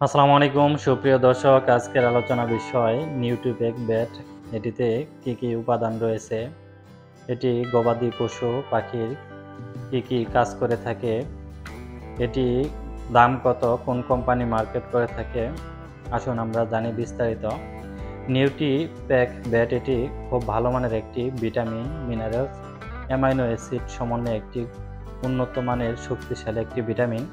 আসসালামু আলাইকুম সুপ্রিয় দর্শক, আজকের আলোচনা বিষয় নিউট্রিপেক ব্যাট। এটিতে কি কি উপাদান রয়েছে, এটি গবাদি পশু পাখির কি কি কাজ করে থাকে, এটি দাম কত, কোন কোম্পানি মার্কেট করে থাকে, আসুন আমরা জানি বিস্তারিত। নিউট্রিপ্যাক ব্যাট এটি খুব ভালো মানের একটি ভিটামিন, মিনারেলস, অ্যামাইনো অ্যাসিড সমন্বয়ে একটি উন্নত মানের শক্তিশালী একটি ভিটামিন।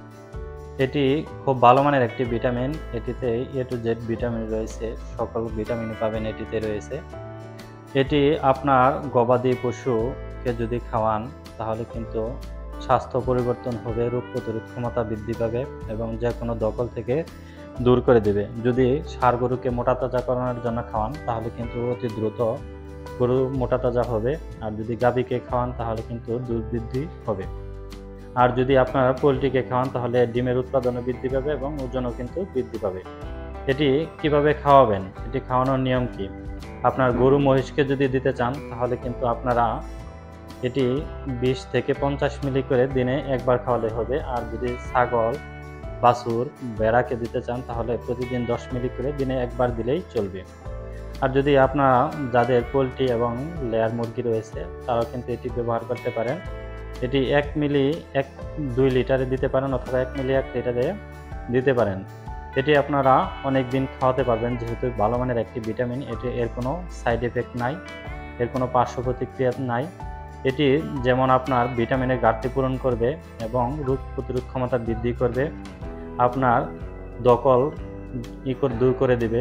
এটি খুব ভালো মানের একটি ভিটামিন। এটিতে এ টু জেড ভিটামিন রয়েছে, সকল ভিটামিনই পাবেন এটিতে রয়েছে। এটি আপনার গবাদি পশুকে যদি খাওয়ান তাহলে কিন্তু স্বাস্থ্য পরিবর্তন হবে, রোগ প্রতিরোধ ক্ষমতা বৃদ্ধি পাবে এবং যে কোনো দখল থেকে দূর করে দেবে। যদি ষাঁড় গরুকে মোটা তাজা করানোর জন্য খাওয়ান তাহলে কিন্তু অতি দ্রুত গরু মোটা তাজা হবে, আর যদি গাভীকে খাওয়ান তাহলে কিন্তু দুধ বৃদ্ধি হবে। আর যদি আপনারা পোলট্রিকে খাওয়ান তাহলে ডিমের উৎপাদনও বৃদ্ধি পাবে এবং ওজনও কিন্তু বৃদ্ধি পাবে। এটি কিভাবে খাওয়াবেন, এটি খাওয়ানোর নিয়ম কি? আপনার গরু মহিষকে যদি দিতে চান তাহলে কিন্তু আপনারা এটি 20 থেকে 50 মিলি করে দিনে একবার খাওয়ালে হবে। আর যদি ছাগল, বাছুর, ভেড়াকে দিতে চান তাহলে প্রতিদিন 10 মিলি করে দিনে একবার দিলেই চলবে। আর যদি আপনারা যাদের পোলট্রি এবং লেয়ার মুরগি রয়েছে তারাও কিন্তু এটি ব্যবহার করতে পারেন। এটি 1 মিলি 2 লিটারে দিতে পারেন অথবা 1 মিলি 1 লিটারে দিতে পারেন। এটি আপনারা অনেক দিন খাওয়াতে পারবেন যেহেতু ভালো মানের একটি ভিটামিন। এর কোনো সাইড এফেক্ট নাই, এর কোনো পার্শ্ব প্রতিক্রিয়া নাই। এটি যেমন আপনার ভিটামিনের ঘাটতি পূরণ করবে এবং রোগ প্রতিরোধ ক্ষমতা বৃদ্ধি করবে, আপনার দখল দূর করে দিবে।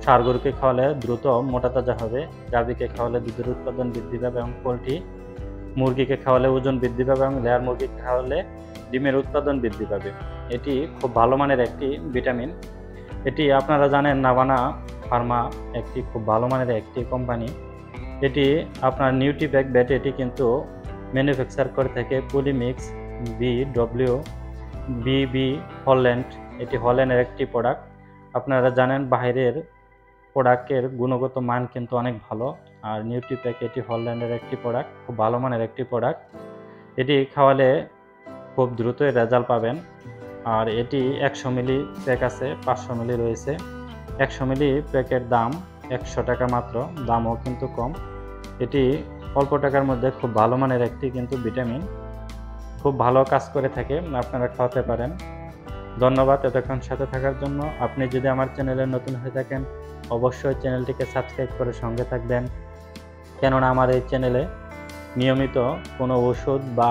ষাঁড় গরুকে খাওয়ালে দ্রুত মোটা তাজা হবে, গাভীকে খাওয়ালে দুধের উৎপাদন বৃদ্ধি পাবে এবং পোলট্রি মুরগিকে খাওয়ালে ওজন বৃদ্ধি পাবে এবং লেয়ার মুরগিকে খাওয়ালে ডিমের উৎপাদন বৃদ্ধি পাবে। এটি খুব ভালো মানের একটি ভিটামিন। এটি আপনারা জানেন নাভানা ফার্মা একটি খুব ভালো মানের একটি কোম্পানি। এটি আপনার নিউট্রিপ্যাক ব্যাট এটি কিন্তু ম্যানুফ্যাকচার করে থাকে পলিমিক্স বিবি হল্যান্ড। এটি হল্যান্ডের একটি প্রোডাক্ট। আপনারা জানেন বাইরের প্রোডাক্টের গুণগত মান কিন্তু অনেক ভালো, আর নিউট্রিপ্যাক এটি হল্যান্ডের একটি প্রোডাক্ট, খুব ভালো মানের একটি প্রোডাক্ট। এটি খাওয়ালে খুব দ্রুতই রেজাল্ট পাবেন। আর এটি 100 মিলি প্যাক আছে, 500 মিলি রয়েছে। 100 মিলি প্যাকের দাম 100 টাকা মাত্র, দামও কিন্তু কম। এটি অল্প টাকার মধ্যে খুব ভালো মানের একটি কিন্তু ভিটামিন, খুব ভালো কাজ করে থাকে, আপনারা খাওয়াতে পারেন। ধন্যবাদ এতক্ষণ সাথে থাকার জন্য। আপনি যদি আমার চ্যানেলে নতুন হয়ে থাকেন অবশ্যই চ্যানেলটিকে সাবস্ক্রাইব করে সঙ্গে থাকবেন, কেননা আমার এই চ্যানেলে নিয়মিত কোনো ওষুধ বা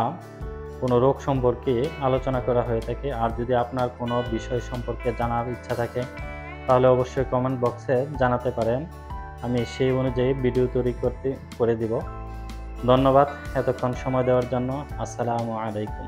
কোনো রোগ সম্পর্কে আলোচনা করা হয়ে থাকে। আর যদি আপনার কোনো বিষয় সম্পর্কে জানার ইচ্ছা থাকে তাহলে অবশ্যই কমেন্ট বক্সে জানাতে পারেন, আমি সেই অনুযায়ী ভিডিও তৈরি করে দিব। ধন্যবাদ এতক্ষণ সময় দেওয়ার জন্য। আসসালামু আলাইকুম।